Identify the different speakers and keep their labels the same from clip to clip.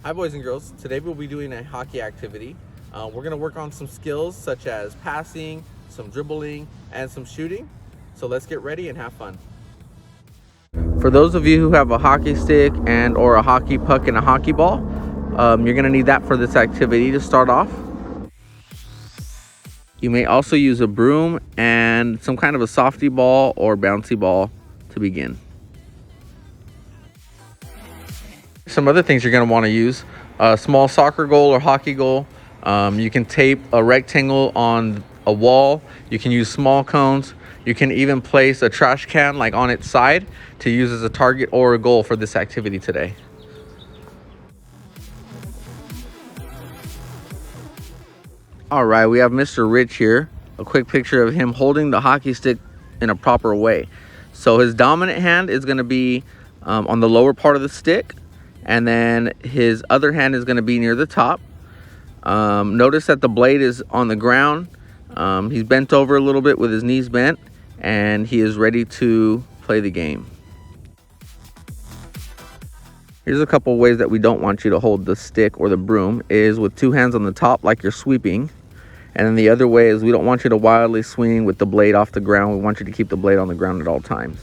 Speaker 1: Hi boys and girls, today we'll be doing a hockey activity. We're going to work on some skills such as passing, some dribbling, and some shooting. So let's get ready and have fun. For those of you who have a hockey stick and or a hockey puck and a hockey ball, you're going to need that for this activity to start off. You may also use a broom and some kind of a softy ball or bouncy ball to begin. Some other things you're going to want to use: a small soccer goal or hockey goal. You can tape a rectangle on a wall. You can use small cones. You can even place a trash can like on its side to use as a target or a goal for this activity today. All right, we have Mr. Rich here. A quick picture of him holding the hockey stick in a proper way. So his dominant hand is going to be on the lower part of the stick, and then his other hand is going to be near the top. Notice that the blade is on the ground. He's bent over a little bit with his knees bent, and he is ready to play the game. Here's a couple ways that we don't want you to hold the stick or the broom is with two hands on the top like you're sweeping. And then the other way is we don't want you to wildly swing with the blade off the ground. We want you to keep the blade on the ground at all times.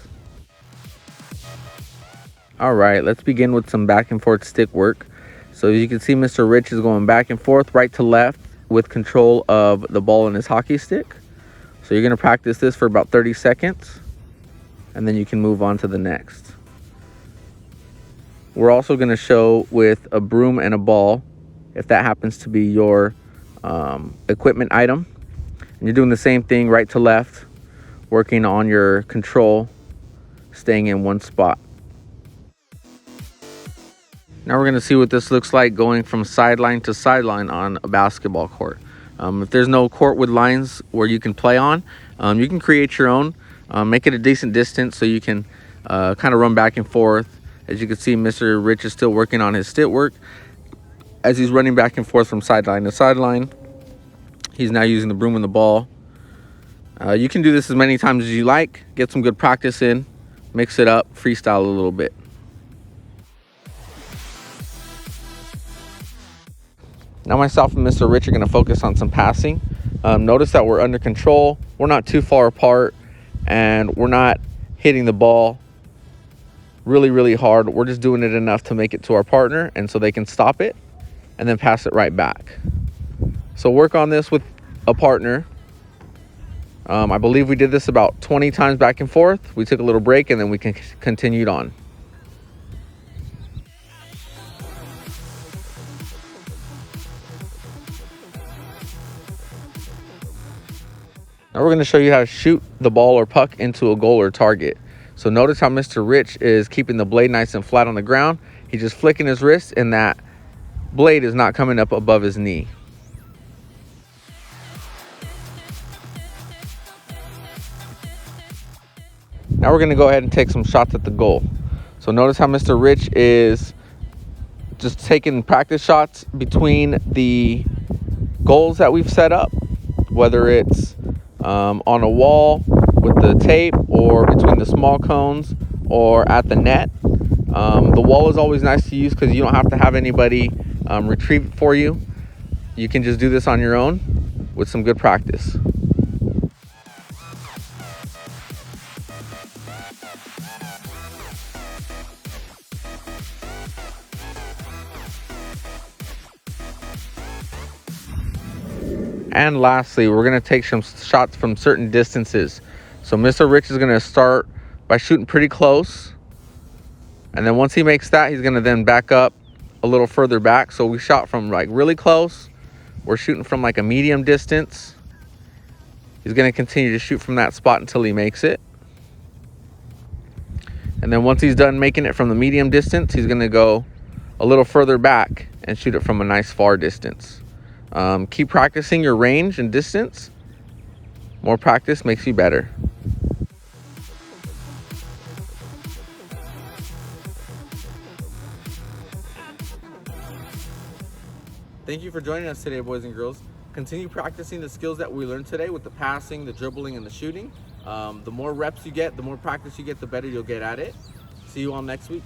Speaker 1: All right, let's begin with some back and forth stick work. So as you can see, Mr. Rich is going back and forth, right to left, with control of the ball in his hockey stick. So you're gonna practice this for about 30 seconds, and then you can move on to the next. We're also gonna show with a broom and a ball, if that happens to be your equipment item. And you're doing the same thing, right to left, working on your control, staying in one spot. Now we're going to see what this looks like going from sideline to sideline on a basketball court. If there's no court with lines where you can play on, you can create your own. Make it a decent distance so you can kind of run back and forth. As you can see, Mr. Rich is still working on his stick work. As he's running back and forth from sideline to sideline, he's now using the broom and the ball. You can do this as many times as you like. Get some good practice in. Mix it up. Freestyle a little bit. Now myself and Mr. Rich are going to focus on some passing. Notice that we're under control. We're not too far apart, and we're not hitting the ball really hard. We're just doing it enough to make it to our partner, and so they can stop it and then pass it right back. So work on this with a partner. I believe we did this about 20 times back and forth. We took a little break, and then we continued on. Now we're going to show you how to shoot the ball or puck into a goal or target. So notice how Mr. Rich is keeping the blade nice and flat on the ground. He's just flicking his wrist, and that blade is not coming up above his knee. Now we're going to go ahead and take some shots at the goal. So notice how Mr. Rich is just taking practice shots between the goals that we've set up, whether it's on a wall with the tape, or between the small cones, or at the net. The wall is always nice to use because you don't have to have anybody retrieve it for you. You can just do this on your own with some good practice. And lastly, we're going to take some shots from certain distances. So Mr. Rich is going to start by shooting pretty close. And then once he makes that, he's going to then back up a little further back. So we shot from like really close. We're shooting from like a medium distance. He's going to continue to shoot from that spot until he makes it. And then once he's done making it from the medium distance, he's going to go a little further back and shoot it from a nice far distance. Keep practicing your range and distance. More practice makes you better. Thank you for joining us today, boys and girls. Continue practicing the skills that we learned today with the passing, the dribbling, and the shooting. The more reps you get, the more practice you get, the better you'll get at it. See you all next week.